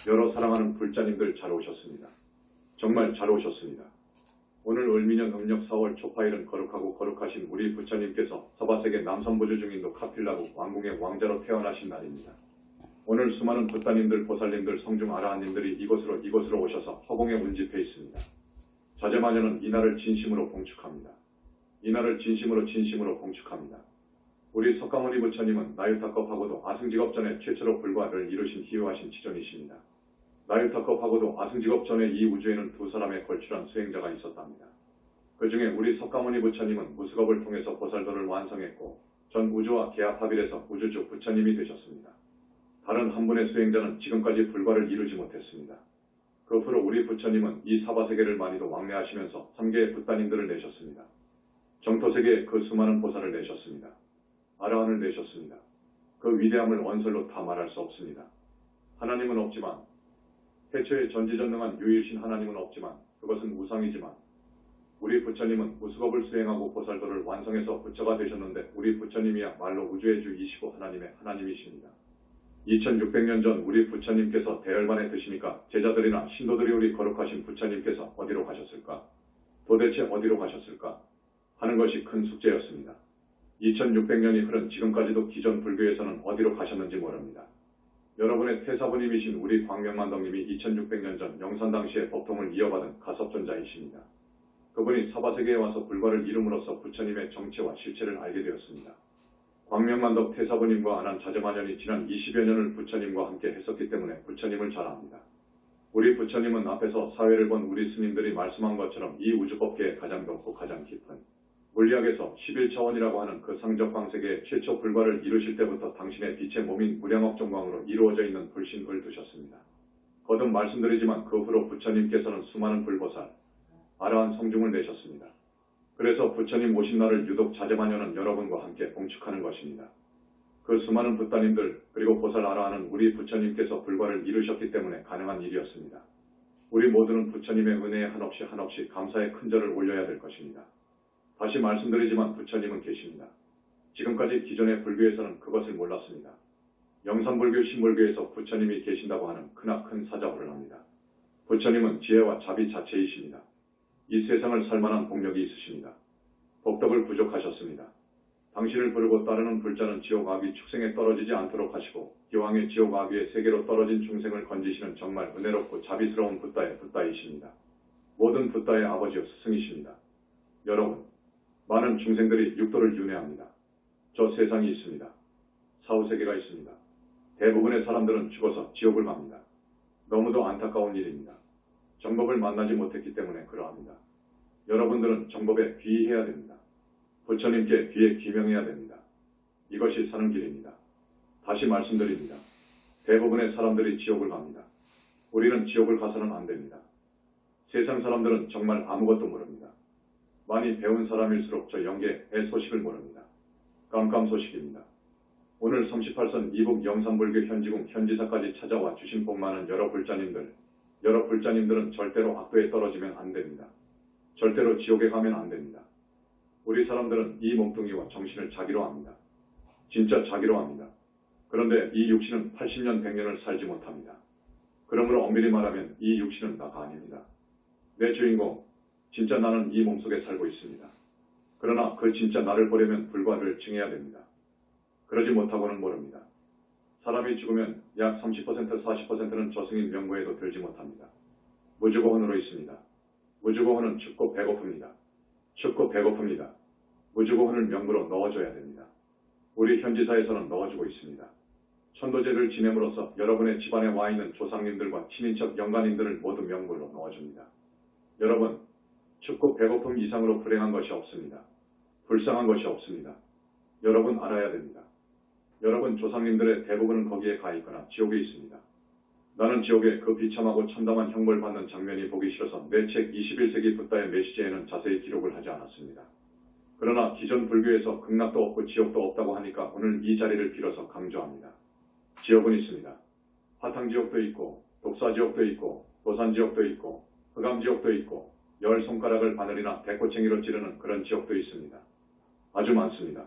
여러 사랑하는 불자님들 잘 오셨습니다. 정말 잘 오셨습니다. 오늘 을미년 음력 4월 초파일은 거룩하고 거룩하신 우리 부처님께서 서바세계 남선보주 중인도 카필라국 왕궁의 왕자로 태어나신 날입니다. 오늘 수많은 부따님들, 보살님들, 성중 아라한님들이 이곳으로 오셔서 허공에 운집해 있습니다. 자제마녀는 이날을 진심으로 봉축합니다. 이날을 진심으로 봉축합니다. 우리 석가모니 부처님은 나유타급하고도 아승직업 전에 최초로 불과를 이루신 희유하신 지존이십니다. 나유타급하고도 아승직업 전에 이 우주에는 두 사람의 걸출한 수행자가 있었답니다. 그 중에 우리 석가모니 부처님은 무스겁을 통해서 보살도를 완성했고 전 우주와 계합합일에서 우주주 부처님이 되셨습니다. 다른 한 분의 수행자는 지금까지 불과를 이루지 못했습니다. 그 후로 우리 부처님은 이 사바세계를 많이도 왕래하시면서 3개의 부따님들을 내셨습니다. 정토세계에 그 수많은 보살을 내셨습니다. 아라한을 내셨습니다. 그 위대함을 언설로 다 말할 수 없습니다. 하나님은 없지만, 태초에 전지전능한 유일신 하나님은 없지만, 그것은 우상이지만, 우리 부처님은 무스겁을 수행하고 보살도를 완성해서 부처가 되셨는데 우리 부처님이야말로 우주의 주이시고 하나님의 하나님이십니다. 2600년 전 우리 부처님께서 대열반에 드시니까 제자들이나 신도들이 우리 거룩하신 부처님께서 어디로 가셨을까? 도대체 어디로 가셨을까? 하는 것이 큰 숙제였습니다. 2600년이 흐른 지금까지도 기존 불교에서는 어디로 가셨는지 모릅니다. 여러분의 태사부님이신 우리 광명만덕님이 2600년 전 영산 당시에 법통을 이어받은 가섭존자이십니다. 그분이 사바세계에 와서 불과를 이룸으로써 부처님의 정체와 실체를 알게 되었습니다. 광명만덕 태사부님과 아난 자제마녀이 지난 20여 년을 부처님과 함께 했었기 때문에 부처님을 잘 압니다. 우리 부처님은 앞에서 사회를 본 우리 스님들이 말씀한 것처럼 이 우주법계의 가장 높고 가장 깊은 물리학에서 11차원이라고 하는 그 상적광세계의 최초 불과를 이루실 때부터 당신의 빛의 몸인 무량억 정광으로 이루어져 있는 불신을 두셨습니다. 거듭 말씀드리지만 그 후로 부처님께서는 수많은 불보살, 아라한 성중을 내셨습니다. 그래서 부처님 오신 날을 유독 자제마녀는 여러분과 함께 봉축하는 것입니다. 그 수많은 부따님들 그리고 보살 아라한은 우리 부처님께서 불과를 이루셨기 때문에 가능한 일이었습니다. 우리 모두는 부처님의 은혜에 한없이 감사의 큰절을 올려야 될 것입니다. 다시 말씀드리지만 부처님은 계십니다. 지금까지 기존의 불교에서는 그것을 몰랐습니다. 영산불교 신불교에서 부처님이 계신다고 하는 크나큰 사자호를 합니다. 부처님은 지혜와 자비 자체이십니다. 이 세상을 살만한 복력이 있으십니다. 복덕을 부족하셨습니다. 당신을 부르고 따르는 불자는 지옥아귀 축생에 떨어지지 않도록 하시고 기왕의 지옥아귀의 세계로 떨어진 중생을 건지시는 정말 은혜롭고 자비스러운 붓다의 붓다이십니다. 모든 붓다의 아버지요 스승이십니다. 여러분, 많은 중생들이 육도를 윤회합니다. 저 세상이 있습니다. 사후세계가 있습니다. 대부분의 사람들은 죽어서 지옥을 갑니다. 너무도 안타까운 일입니다. 정법을 만나지 못했기 때문에 그러합니다. 여러분들은 정법에 귀의해야 됩니다. 부처님께 귀에 귀명해야 됩니다. 이것이 사는 길입니다. 다시 말씀드립니다. 대부분의 사람들이 지옥을 갑니다. 우리는 지옥을 가서는 안 됩니다. 세상 사람들은 정말 아무것도 모릅니다. 많이 배운 사람일수록 저 영계의 소식을 모릅니다. 깜깜 소식입니다. 오늘 38선 이북 영산불교 현지궁 현지사까지 찾아와 주신 복 많은 여러 불자님들은 절대로 악도에 떨어지면 안 됩니다. 절대로 지옥에 가면 안 됩니다. 우리 사람들은 이 몸뚱이와 정신을 자기로 합니다. 진짜 자기로 합니다. 그런데 이 육신은 80년 100년을 살지 못합니다. 그러므로 엄밀히 말하면 이 육신은 나가 아닙니다. 내 주인공, 진짜 나는 이 몸속에 살고 있습니다. 그러나 그 진짜 나를 보려면 불과를 증해야 됩니다. 그러지 못하고는 모릅니다. 사람이 죽으면 약 30% 40%는 저승인 명부에도 들지 못합니다. 무주고혼으로 있습니다. 무주고혼은 춥고 배고픕니다. 춥고 배고픕니다. 무주고혼을 명부로 넣어줘야 됩니다. 우리 현지사에서는 넣어주고 있습니다. 천도제를 지냄으로써 여러분의 집안에 와 있는 조상님들과 친인척 영가님들을 모두 명부로 넣어줍니다. 여러분, 춥고 배고픔 이상으로 불행한 것이 없습니다. 불쌍한 것이 없습니다. 여러분 알아야 됩니다. 여러분 조상님들의 대부분은 거기에 가 있거나 지옥에 있습니다. 나는 지옥에 그 비참하고 참담한 형벌 받는 장면이 보기 싫어서 내 책 21세기 붓다의 메시지에는 자세히 기록을 하지 않았습니다. 그러나 기존 불교에서 극락도 없고 지옥도 없다고 하니까 오늘 이 자리를 빌어서 강조합니다. 지옥은 있습니다. 화탕지옥도 있고 독사지옥도 있고 도산지옥도 있고 흑암지옥도 있고 열 손가락을 바늘이나 대꼬챙이로 찌르는 그런 지옥도 있습니다. 아주 많습니다.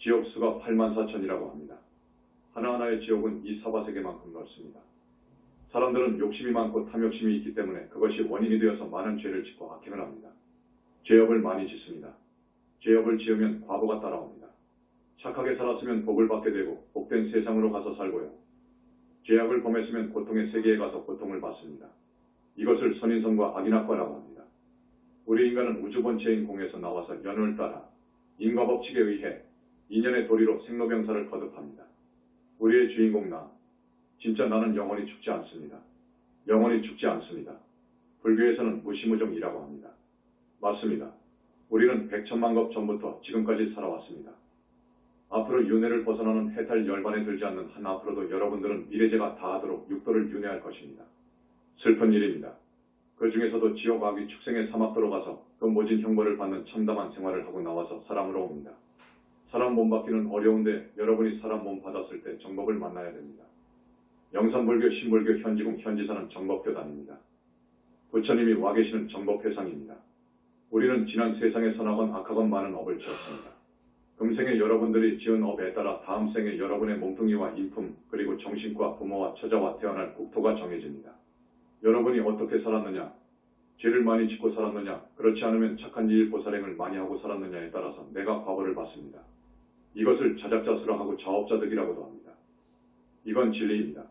지옥 수가 84,000이라고 합니다. 하나하나의 지옥은 이 사바세계만큼 넓습니다. 사람들은 욕심이 많고 탐욕심이 있기 때문에 그것이 원인이 되어서 많은 죄를 짓고 악행을 합니다. 죄업을 많이 짓습니다. 죄업을 지으면 과보가 따라옵니다. 착하게 살았으면 복을 받게 되고 복된 세상으로 가서 살고요. 죄악을 범했으면 고통의 세계에 가서 고통을 받습니다. 이것을 선인선과 악인악과라고 합니다. 우리 인간은 우주 본체인 공에서 나와서 연을 따라 인과 법칙에 의해 인연의 도리로 생로병사를 거듭합니다. 우리의 주인공 나, 진짜 나는 영원히 죽지 않습니다. 영원히 죽지 않습니다. 불교에서는 무시무종이라고 합니다. 맞습니다. 우리는 백천만겁 전부터 지금까지 살아왔습니다. 앞으로 윤회를 벗어나는 해탈 열반에 들지 않는 한 앞으로도 여러분들은 미래제가 다하도록 육도를 윤회할 것입니다. 슬픈 일입니다. 그 중에서도 지옥 악귀 축생의 사막도로 가서 그 모진 형벌을 받는 참담한 생활을 하고 나와서 사람으로 옵니다. 사람 몸 받기는 어려운데 여러분이 사람 몸 받았을 때 정법을 만나야 됩니다. 영산불교, 신불교, 현지궁, 현지사는 정법교단입니다. 부처님이 와 계시는 정법회상입니다. 우리는 지난 세상에 선하건 악하건 많은 업을 지었습니다. 금생에 여러분들이 지은 업에 따라 다음 생에 여러분의 몸뚱이와 인품 그리고 정신과 부모와 처자와 태어날 국토가 정해집니다. 여러분이 어떻게 살았느냐, 죄를 많이 짓고 살았느냐, 그렇지 않으면 착한 일 보살행을 많이 하고 살았느냐에 따라서 내가 과보를 받습니다. 이것을 자작자수라하고 자업자득이라고도 합니다. 이건 진리입니다.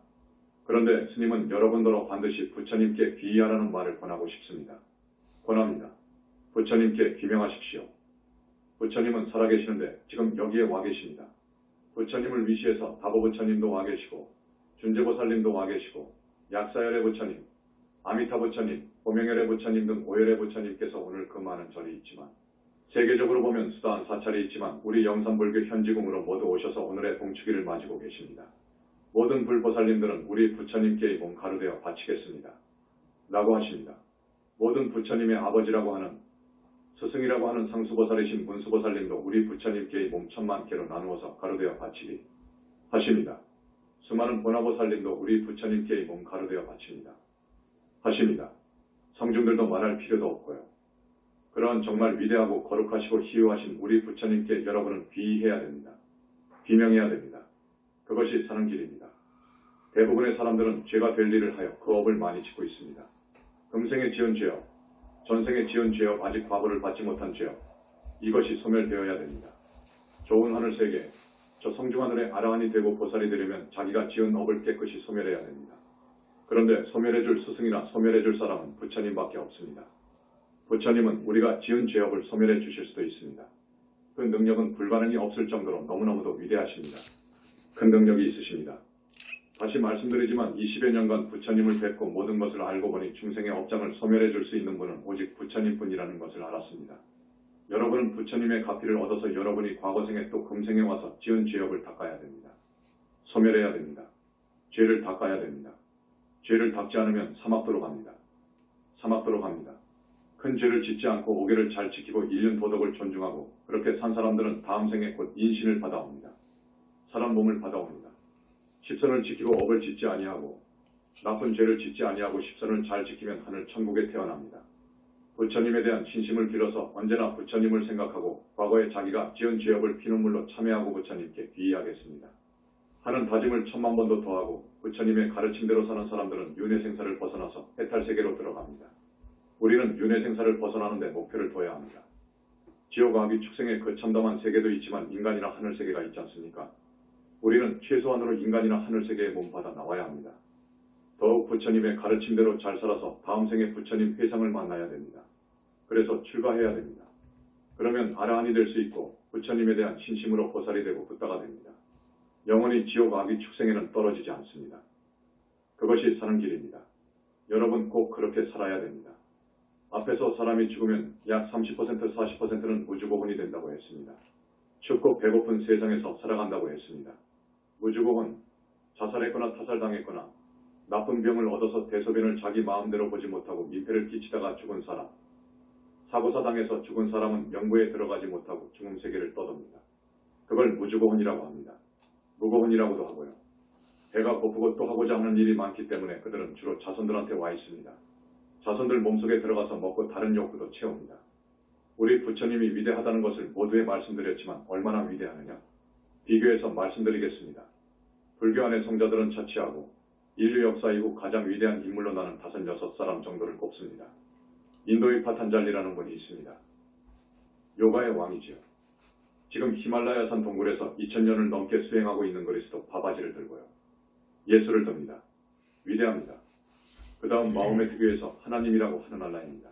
그런데 스님은 여러분들로 반드시 부처님께 귀의하라는 말을 권하고 싶습니다. 권합니다. 부처님께 귀명하십시오. 부처님은 살아계시는데 지금 여기에 와 계십니다. 부처님을 위시해서 다보부처님도 와 계시고 준재보살님도 와 계시고 약사열의 부처님, 아미타 부처님, 보명열의 부처님 등 오열의 부처님께서 오늘 그 많은 절이 있지만 세계적으로 보면 수단 사찰이 있지만 우리 영산불교 현지궁으로 모두 오셔서 오늘의 봉축일을 맞이고 계십니다. 모든 불보살님들은 우리 부처님께 몸 가루되어 바치겠습니다. 라고 하십니다. 모든 부처님의 아버지라고 하는 스승이라고 하는 상수보살이신 문수보살님도 우리 부처님께 몸 10,000,000개로 나누어서 가루되어 바치리 하십니다. 수많은 보나보살님도 우리 부처님께 몸 가루되어 바칩니다. 하십니다. 성중들도 말할 필요도 없고요. 그러한 정말 위대하고 거룩하시고 희유하신 우리 부처님께 여러분은 귀의해야 됩니다. 귀명해야 됩니다. 그것이 사는 길입니다. 대부분의 사람들은 죄가 될 일을 하여 그 업을 많이 짓고 있습니다. 금생에 지은 죄업, 전생에 지은 죄업, 아직 과보를 받지 못한 죄업, 이것이 소멸되어야 됩니다. 좋은 하늘세계, 저 성중하늘의 아라한이 되고 보살이 되려면 자기가 지은 업을 깨끗이 소멸해야 됩니다. 그런데 소멸해줄 스승이나 소멸해줄 사람은 부처님밖에 없습니다. 부처님은 우리가 지은 죄업을 소멸해 주실 수도 있습니다. 그 능력은 불가능이 없을 정도로 너무너무도 위대하십니다. 큰 능력이 있으십니다. 다시 말씀드리지만 20여 년간 부처님을 뵙고 모든 것을 알고 보니 중생의 업장을 소멸해 줄 수 있는 분은 오직 부처님뿐이라는 것을 알았습니다. 여러분은 부처님의 가피를 얻어서 여러분이 과거생에 또 금생에 와서 지은 죄업을 닦아야 됩니다. 소멸해야 됩니다. 죄를 닦아야 됩니다. 죄를 닦지 않으면 사막도로 갑니다. 사막도로 갑니다. 큰 죄를 짓지 않고 오계를 잘 지키고 인륜 도덕을 존중하고 그렇게 산 사람들은 다음 생에 곧 인신을 받아옵니다. 사람 몸을 받아옵니다. 십선을 지키고 업을 짓지 아니하고 나쁜 죄를 짓지 아니하고 십선을 잘 지키면 하늘 천국에 태어납니다. 부처님에 대한 신심을 길러서 언제나 부처님을 생각하고 과거에 자기가 지은 죄업을 피눈물로 참회하고 부처님께 귀의하겠습니다. 하는 다짐을 10,000,000번도 더하고 부처님의 가르침대로 사는 사람들은 윤회생사를 벗어나서 해탈세계로 들어갑니다. 우리는 윤회생사를 벗어나는 데 목표를 둬야 합니다. 지옥 악귀 축생의 그 참담한 세계도 있지만 인간이나 하늘세계가 있지 않습니까? 우리는 최소한으로 인간이나 하늘세계에 몸받아 나와야 합니다. 더욱 부처님의 가르침대로 잘 살아서 다음 생에 부처님 회상을 만나야 됩니다. 그래서 출가해야 됩니다. 그러면 아라한이 될 수 있고 부처님에 대한 신심으로 보살이 되고 붓다가 됩니다. 영원히 지옥 악귀 축생에는 떨어지지 않습니다. 그것이 사는 길입니다. 여러분 꼭 그렇게 살아야 됩니다. 앞에서 사람이 죽으면 약 30% 40%는 무주고혼이 된다고 했습니다. 춥고 배고픈 세상에서 살아간다고 했습니다. 무주고혼, 자살했거나 타살당했거나 나쁜 병을 얻어서 대소변을 자기 마음대로 보지 못하고 민폐를 끼치다가 죽은 사람, 사고사 당해서 죽은 사람은 명부에 들어가지 못하고 죽음 세계를 떠돕니다. 그걸 무주고혼이라고 합니다. 무고혼이라고도 하고요. 배가 고프고 또 하고자 하는 일이 많기 때문에 그들은 주로 자손들한테 와 있습니다. 자손들 몸속에 들어가서 먹고 다른 욕구도 채웁니다. 우리 부처님이 위대하다는 것을 모두에 말씀드렸지만 얼마나 위대하느냐? 비교해서 말씀드리겠습니다. 불교 안의 성자들은 자취하고 인류 역사 이후 가장 위대한 인물로 나는 5-6사람 정도를 꼽습니다. 인도의 파탄잘리라는 분이 있습니다. 요가의 왕이지요. 지금 히말라야산 동굴에서 2000년을 넘게 수행하고 있는 그리스도 바바지를 들고요. 예수를 듭니다. 위대합니다. 그 다음 마호메트교에서 하나님이라고 하는 알라입니다.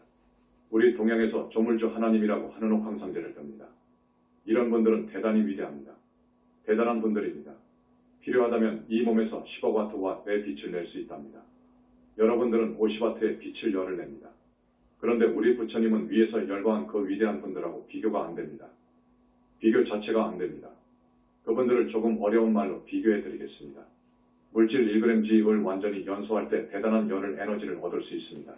우리 동양에서 조물주 하나님이라고 하는 옥황상제를 듭니다. 이런 분들은 대단히 위대합니다. 대단한 분들입니다. 필요하다면 이 몸에서 10억 와트의 빛을 낼 수 있답니다. 여러분들은 50와트의 빛을 열을 냅니다. 그런데 우리 부처님은 위에서 열거한 그 위대한 분들하고 비교가 안 됩니다. 비교 자체가 안 됩니다. 그분들을 조금 어려운 말로 비교해 드리겠습니다. 물질 1g을 완전히 연소할 때 대단한 열을 에너지를 얻을 수 있습니다.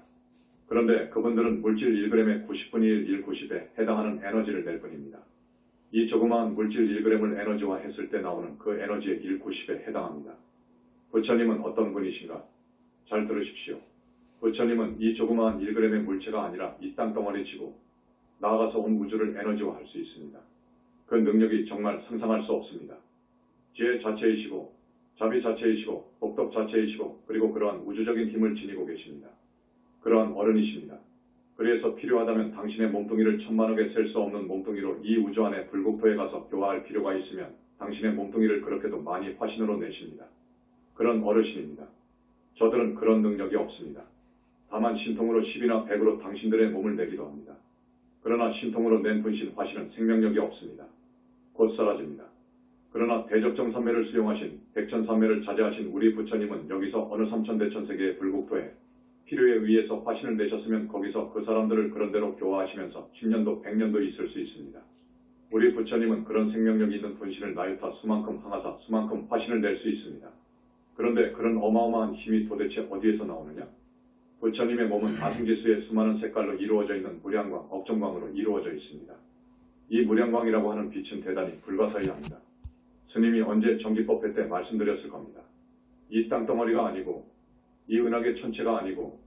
그런데 그분들은 물질 1g의 90분의 1, 190에 해당하는 에너지를 낼 뿐입니다. 이 조그마한 물질 1g을 에너지화 했을 때 나오는 그 에너지의 190에 해당합니다. 부처님은 어떤 분이신가? 잘 들으십시오. 부처님은 이 조그마한 1g의 물체가 아니라 이 땅덩어리 지구, 나아가서 온 우주를 에너지화할 수 있습니다. 그 능력이 정말 상상할 수 없습니다. 지혜 자체이시고 자비 자체이시고 복덕 자체이시고 그리고 그러한 우주적인 힘을 지니고 계십니다. 그러한 어른이십니다. 그래서 필요하다면 당신의 몸뚱이를 천만억에 셀 수 없는 몸뚱이로 이 우주 안에 불국토에 가서 교화할 필요가 있으면 당신의 몸뚱이를 그렇게도 많이 화신으로 내십니다. 그런 어르신입니다. 저들은 그런 능력이 없습니다. 다만 신통으로 10이나 100으로 당신들의 몸을 내기도 합니다. 그러나 신통으로 낸 분신 화신은 생명력이 없습니다. 곧 사라집니다. 그러나 대적정산매를 수용하신 백천산매를 자제하신 우리 부처님은 여기서 어느 삼천대천세계의 불국토에 필요에 의해서 화신을 내셨으면 거기서 그 사람들을 그런대로 교화하시면서 10년도 100년도 있을 수 있습니다. 우리 부처님은 그런 생명력이 있는 분신을 나유타 수만큼 항하사 수만큼 화신을 낼 수 있습니다. 그런데 그런 어마어마한 힘이 도대체 어디에서 나오느냐? 부처님의 몸은 아승지수의 수많은 색깔로 이루어져 있는 무량광, 억정광으로 이루어져 있습니다. 이 무량광이라고 하는 빛은 대단히 불가사의합니다. 스님이 언제 정기법회 때 말씀드렸을 겁니다. 이 땅덩어리가 아니고 이 은하계 천체가 아니고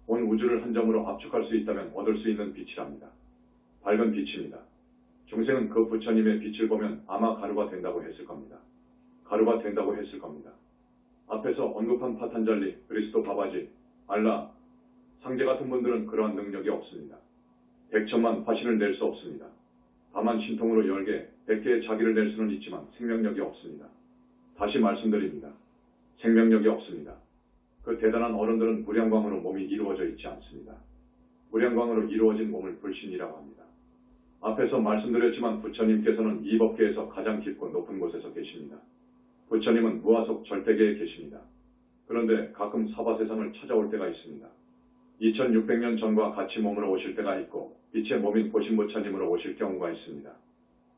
온 우주를 한 점으로 압축할 수 있다면 얻을 수 있는 빛이랍니다. 밝은 빛입니다. 중생은 그 부처님의 빛을 보면 아마 가루가 된다고 했을 겁니다. 가루가 된다고 했을 겁니다. 앞에서 언급한 파탄잘리, 그리스도 바바지, 알라, 상제 같은 분들은 그러한 능력이 없습니다. 100천만 화신을 낼 수 없습니다. 다만 신통으로 10개, 100개의 자기를 낼 수는 있지만 생명력이 없습니다. 다시 말씀드립니다. 생명력이 없습니다. 그 대단한 어른들은 무량광으로 몸이 이루어져 있지 않습니다. 무량광으로 이루어진 몸을 불신이라고 합니다. 앞에서 말씀드렸지만 부처님께서는 이 법계에서 가장 깊고 높은 곳에서 계십니다. 부처님은 무아속 절대계에 계십니다. 그런데 가끔 사바세상을 찾아올 때가 있습니다. 2600년 전과 같이 몸으로 오실 때가 있고 빛의 몸인 보신부처님으로 오실 경우가 있습니다.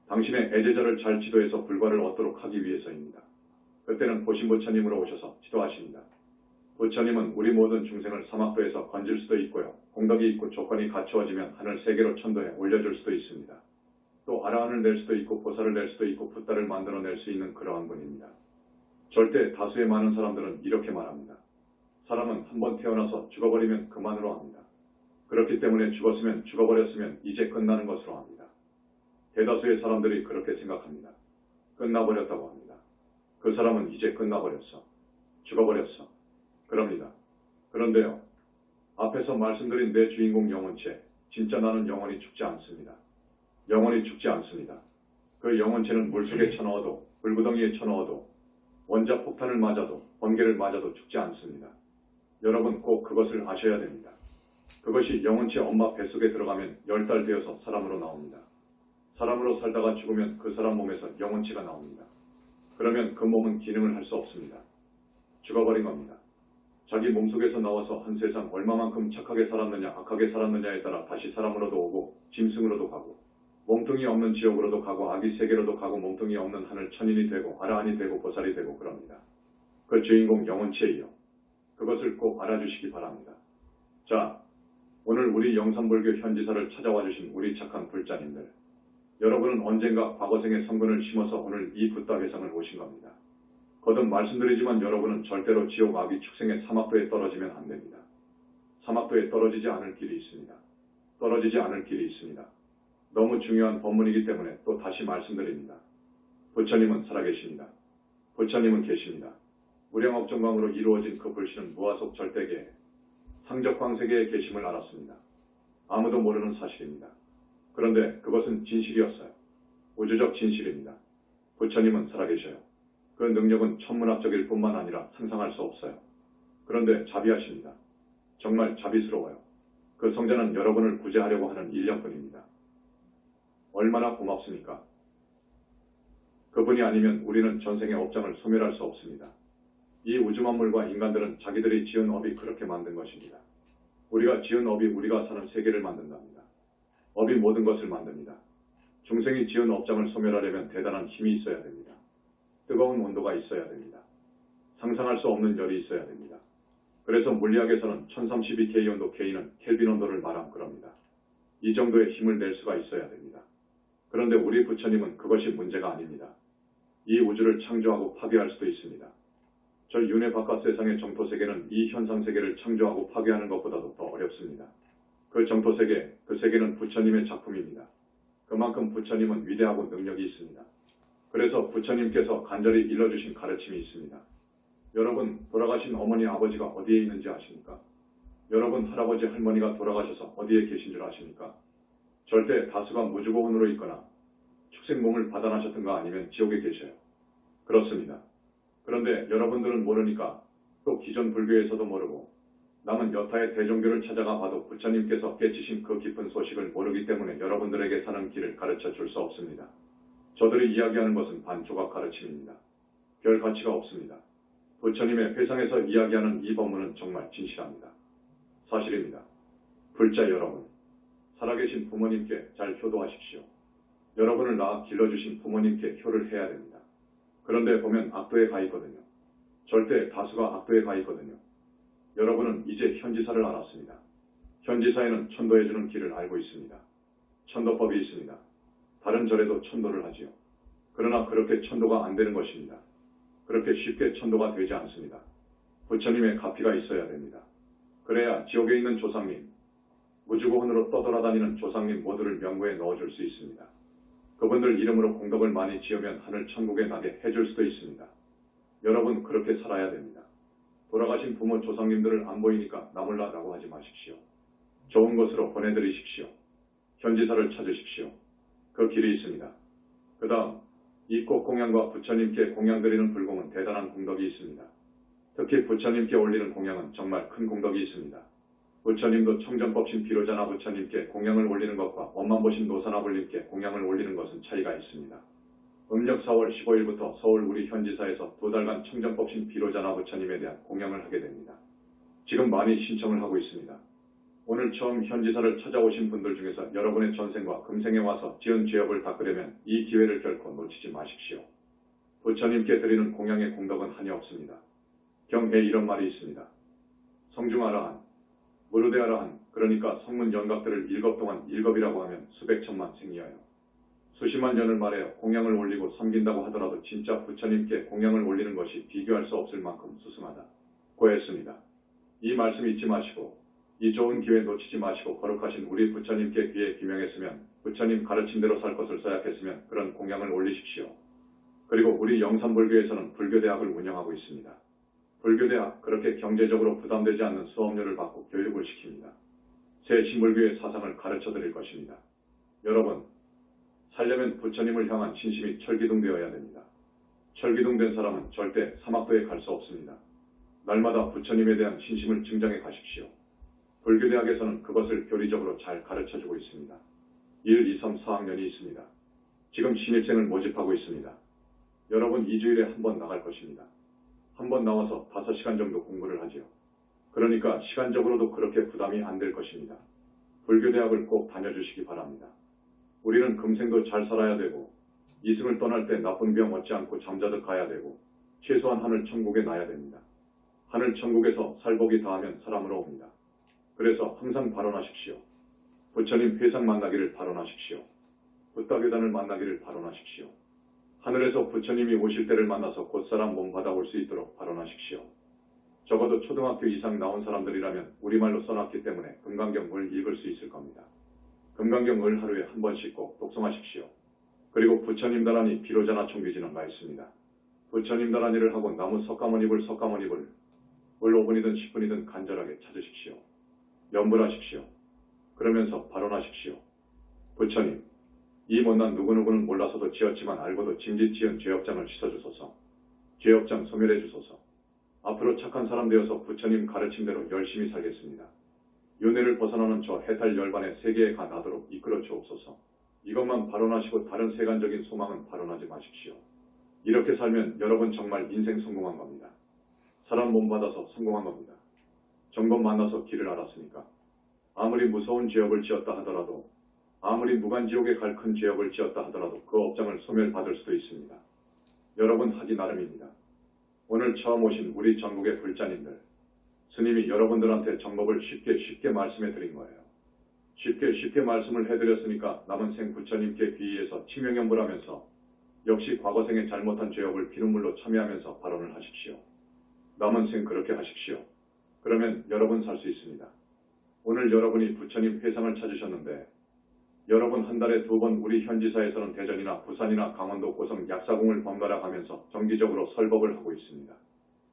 당신의 애제자를 잘 지도해서 불과를 얻도록 하기 위해서입니다. 그때는 보신부처님으로 오셔서 지도하십니다. 부처님은 우리 모든 중생을 사막도에서 건질 수도 있고요. 공덕이 있고 조건이 갖추어지면 하늘 세계로 천도에 올려줄 수도 있습니다. 또 아라한을 낼 수도 있고 보살을 낼 수도 있고 붓다를 만들어낼 수 있는 그러한 분입니다. 절대 다수의 많은 사람들은 이렇게 말합니다. 사람은 한번 태어나서 죽어버리면 그만으로 합니다. 그렇기 때문에 죽었으면 죽어버렸으면 이제 끝나는 것으로 합니다. 대다수의 사람들이 그렇게 생각합니다. 끝나버렸다고 합니다. 그 사람은 이제 끝나버렸어. 죽어버렸어. 그럽니다. 그런데요. 앞에서 말씀드린 내 주인공 영혼체, 진짜 나는 영원히 죽지 않습니다. 영원히 죽지 않습니다. 그 영혼체는 물속에 쳐넣어도 불구덩이에 쳐넣어도 원자 폭탄을 맞아도 번개를 맞아도 죽지 않습니다. 여러분 꼭 그것을 아셔야 됩니다. 그것이 영혼체 엄마 뱃속에 들어가면 10달 되어서 사람으로 나옵니다. 사람으로 살다가 죽으면 그 사람 몸에서 영혼체가 나옵니다. 그러면 그 몸은 기능을 할 수 없습니다. 죽어버린 겁니다. 자기 몸속에서 나와서 한 세상 얼마만큼 착하게 살았느냐 악하게 살았느냐에 따라 다시 사람으로도 오고 짐승으로도 가고 몸뚱이 없는 지옥으로도 가고 아기 세계로도 가고 몸뚱이 없는 하늘 천인이 되고 아라한이 되고 보살이 되고 그럽니다. 그 주인공 영혼체이요. 그것을 꼭 알아주시기 바랍니다. 자, 오늘 우리 영산불교 현지사를 찾아와 주신 우리 착한 불자님들, 여러분은 언젠가 과거생의 성근을 심어서 오늘 이 붓다 회상을 오신 겁니다. 거듭 말씀드리지만 여러분은 절대로 지옥 아기 축생의 사막도에 떨어지면 안 됩니다. 사막도에 떨어지지 않을 길이 있습니다. 떨어지지 않을 길이 있습니다. 너무 중요한 법문이기 때문에 또 다시 말씀드립니다. 부처님은 살아계십니다. 부처님은 계십니다. 무량업종광으로 이루어진 그 불씨는 무화속 절대계에 상적광세계의 계심을 알았습니다. 아무도 모르는 사실입니다. 그런데 그것은 진실이었어요. 우주적 진실입니다. 부처님은 살아계셔요. 그 능력은 천문학적일 뿐만 아니라 상상할 수 없어요. 그런데 자비하십니다. 정말 자비스러워요. 그 성자는 여러분을 구제하려고 하는 일념뿐입니다. 얼마나 고맙습니까? 그분이 아니면 우리는 전생의 업장을 소멸할 수 없습니다. 이 우주만물과 인간들은 자기들이 지은 업이 그렇게 만든 것입니다. 우리가 지은 업이 우리가 사는 세계를 만든답니다. 업이 모든 것을 만듭니다. 중생이 지은 업장을 소멸하려면 대단한 힘이 있어야 됩니다. 뜨거운 온도가 있어야 됩니다. 상상할 수 없는 열이 있어야 됩니다. 그래서 물리학에서는 1032K 온도 K는 켈빈 온도를 말함 그럽니다. 이 정도의 힘을 낼 수가 있어야 됩니다. 그런데 우리 부처님은 그것이 문제가 아닙니다. 이 우주를 창조하고 파괴할 수도 있습니다. 저 윤회 바깥 세상의 정토세계는 이 현상세계를 창조하고 파괴하는 것보다도 더 어렵습니다. 그 정토세계, 그 세계는 부처님의 작품입니다. 그만큼 부처님은 위대하고 능력이 있습니다. 그래서 부처님께서 간절히 일러주신 가르침이 있습니다. 여러분, 돌아가신 어머니 아버지가 어디에 있는지 아십니까? 여러분 할아버지 할머니가 돌아가셔서 어디에 계신 줄 아십니까? 절대 다수가 무주고혼으로 있거나 축생몽을 받아나셨든가 아니면 지옥에 계셔요. 그렇습니다. 그런데 여러분들은 모르니까 또 기존 불교에서도 모르고 남은 여타의 대종교를 찾아가 봐도 부처님께서 깨치신 그 깊은 소식을 모르기 때문에 여러분들에게 사는 길을 가르쳐 줄 수 없습니다. 저들이 이야기하는 것은 반조각 가르침입니다. 별 가치가 없습니다. 부처님의 회상에서 이야기하는 이 법문은 정말 진실합니다. 사실입니다. 불자 여러분, 살아계신 부모님께 잘 효도하십시오. 여러분을 낳아 길러주신 부모님께 효를 해야 됩니다. 그런데 보면 악도에 가 있거든요. 절대 다수가 악도에 가 있거든요. 여러분은 이제 현지사를 알았습니다. 현지사에는 천도해주는 길을 알고 있습니다. 천도법이 있습니다. 다른 절에도 천도를 하지요. 그러나 그렇게 천도가 안 되는 것입니다. 그렇게 쉽게 천도가 되지 않습니다. 부처님의 가피가 있어야 됩니다. 그래야 지옥에 있는 조상님, 무주고혼으로 떠돌아다니는 조상님 모두를 명부에 넣어줄 수 있습니다. 그분들 이름으로 공덕을 많이 지으면 하늘 천국에 나게 해줄 수도 있습니다. 여러분 그렇게 살아야 됩니다. 돌아가신 부모 조상님들을 안 보이니까 나 몰라라고 하지 마십시오. 좋은 곳으로 보내드리십시오. 현지사를 찾으십시오. 그 길이 있습니다. 그 다음 이꽃 공양과 부처님께 공양드리는 불공은 대단한 공덕이 있습니다. 특히 부처님께 올리는 공양은 정말 큰 공덕이 있습니다. 부처님도 청정법신 비로자나 부처님께 공양을 올리는 것과 원만보신 노사나불님께 공양을 올리는 것은 차이가 있습니다. 음력 4월 15일부터 서울 우리 현지사에서 2달간 청정법신 비로자나 부처님에 대한 공양을 하게 됩니다. 지금 많이 신청을 하고 있습니다. 오늘 처음 현지사를 찾아오신 분들 중에서 여러분의 전생과 금생에 와서 지은 죄업을 닦으려면 이 기회를 결코 놓치지 마십시오. 부처님께 드리는 공양의 공덕은 한이 없습니다. 경에 이런 말이 있습니다. 성중아라한, 무르대아라한, 그러니까 성문 영각들을 일겁 동안 일겁이라고 하면 수백 천만 생이어요. 수십만 년을 말해요. 공양을 올리고 섬긴다고 하더라도 진짜 부처님께 공양을 올리는 것이 비교할 수 없을 만큼 수승하다. 고했습니다. 이 말씀 잊지 마시고 이 좋은 기회 놓치지 마시고 거룩하신 우리 부처님께 귀에 귀명했으면 부처님 가르침대로 살 것을 써약했으면 그런 공양을 올리십시오. 그리고 우리 영산불교에서는 불교대학을 운영하고 있습니다. 불교대학 그렇게 경제적으로 부담되지 않는 수업료를 받고 교육을 시킵니다. 새 신불교의 사상을 가르쳐 드릴 것입니다. 여러분, 살려면 부처님을 향한 신심이 철기둥되어야 됩니다. 철기둥된 사람은 절대 사막도에 갈 수 없습니다. 날마다 부처님에 대한 신심을 증장해 가십시오. 불교대학에서는 그것을 교리적으로 잘 가르쳐주고 있습니다. 1, 2, 3, 4학년이 있습니다. 지금 신입생을 모집하고 있습니다. 여러분 2주일에 한 번 나갈 것입니다. 한 번 나와서 5시간 정도 공부를 하지요. 그러니까 시간적으로도 그렇게 부담이 안 될 것입니다. 불교대학을 꼭 다녀주시기 바랍니다. 우리는 금생도 잘 살아야 되고 이승을 떠날 때 나쁜 병 얻지 않고 잠자듯 가야 되고 최소한 하늘 천국에 나야 됩니다. 하늘 천국에서 살복이 다하면 사람으로 옵니다. 그래서 항상 발언하십시오. 부처님 회상 만나기를 발언하십시오. 붓다교단을 만나기를 발언하십시오. 하늘에서 부처님이 오실 때를 만나서 곧사람 몸 받아올 수 있도록 발언하십시오. 적어도 초등학교 이상 나온 사람들이라면 우리말로 써놨기 때문에 금강경을 읽을 수 있을 겁니다. 금강경을 하루에 한 번씩 꼭 독송하십시오. 그리고 부처님 다라니 비로자나 총귀지는 가 있습니다. 부처님 다란 일을 하고 나무 석가모니불 을 5분이든 10분이든 간절하게 찾으십시오. 염불하십시오. 그러면서 발언하십시오. 부처님, 이 못난 누구누구는 몰라서도 지었지만 알고도 짐짓 지은 죄업장을 씻어주소서. 죄업장 소멸해 주소서. 앞으로 착한 사람 되어서 부처님 가르침대로 열심히 살겠습니다. 윤회를 벗어나는 저 해탈 열반의 세계에 가 나도록 이끌어 주옵소서. 이것만 발언하시고 다른 세간적인 소망은 발언하지 마십시오. 이렇게 살면 여러분 정말 인생 성공한 겁니다. 사람 몸 받아서 성공한 겁니다. 정법 만나서 길을 알았으니까. 아무리 무서운 죄업을 지었다 하더라도, 아무리 무간지옥에 갈 큰 죄업을 지었다 하더라도 그 업장을 소멸받을 수도 있습니다. 여러분 하기 나름입니다. 오늘 처음 오신 우리 전국의 불자님들, 스님이 여러분들한테 정법을 쉽게 말씀해 드린 거예요. 쉽게 말씀을 해드렸으니까 남은 생 부처님께 귀의해서 칭명연불하면서 역시 과거생의 잘못한 죄업을 피눈물로 참여하면서 발언을 하십시오. 남은 생 그렇게 하십시오. 그러면 여러분 살 수 있습니다. 오늘 여러분이 부처님 회상을 찾으셨는데 여러분 한 달에 2번 우리 현지사에서는 대전이나 부산이나 강원도 고성 약사궁을 번갈아 가면서 정기적으로 설법을 하고 있습니다.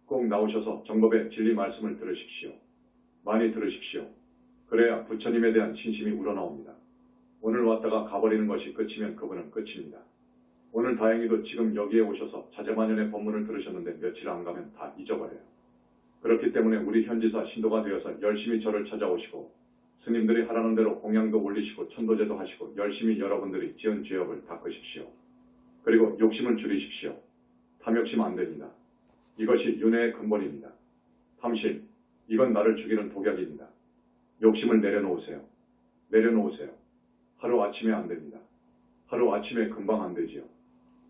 꼭 나오셔서 정법의 진리 말씀을 들으십시오. 많이 들으십시오. 그래야 부처님에 대한 신심이 우러나옵니다. 오늘 왔다가 가버리는 것이 끝이면 그분은 끝입니다. 오늘 다행히도 지금 여기에 오셔서 자제만연의 법문을 들으셨는데 며칠 안 가면 다 잊어버려요. 그렇기 때문에 우리 현지사 신도가 되어서 열심히 저를 찾아오시고 스님들이 하라는 대로 공양도 올리시고 천도제도 하시고 열심히 여러분들이 지은 죄업을 닦으십시오. 그리고 욕심을 줄이십시오. 탐욕심 안 됩니다. 이것이 윤회의 근본입니다. 탐심, 이건 나를 죽이는 독약입니다. 욕심을 내려놓으세요. 내려놓으세요. 하루아침에 안 됩니다. 하루아침에 금방 안 되지요.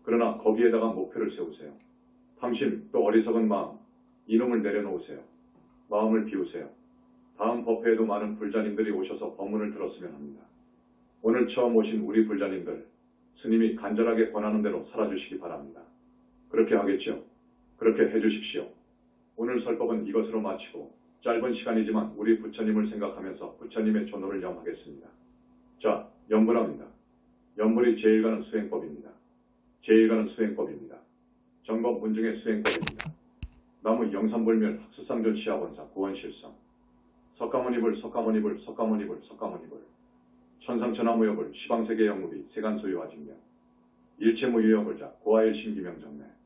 그러나 거기에다가 목표를 세우세요. 탐심, 또 어리석은 마음, 이놈을 내려놓으세요. 마음을 비우세요. 다음 법회에도 많은 불자님들이 오셔서 법문을 들었으면 합니다. 오늘 처음 오신 우리 불자님들, 스님이 간절하게 권하는 대로 살아주시기 바랍니다. 그렇게 하겠죠? 그렇게 해주십시오. 오늘 설법은 이것으로 마치고 짧은 시간이지만 우리 부처님을 생각하면서 부처님의 존호를 염하겠습니다. 자, 염불합니다. 염불이 제일 가는 수행법입니다. 제일 가는 수행법입니다. 정법 문중의 수행법입니다. 나무 영산불멸 학수상존 시아원사 구원실성 석가모니불 천상천하무여불 시방세계 영무비 세간소유와 증명 일체무유여불자 고아일심기명정매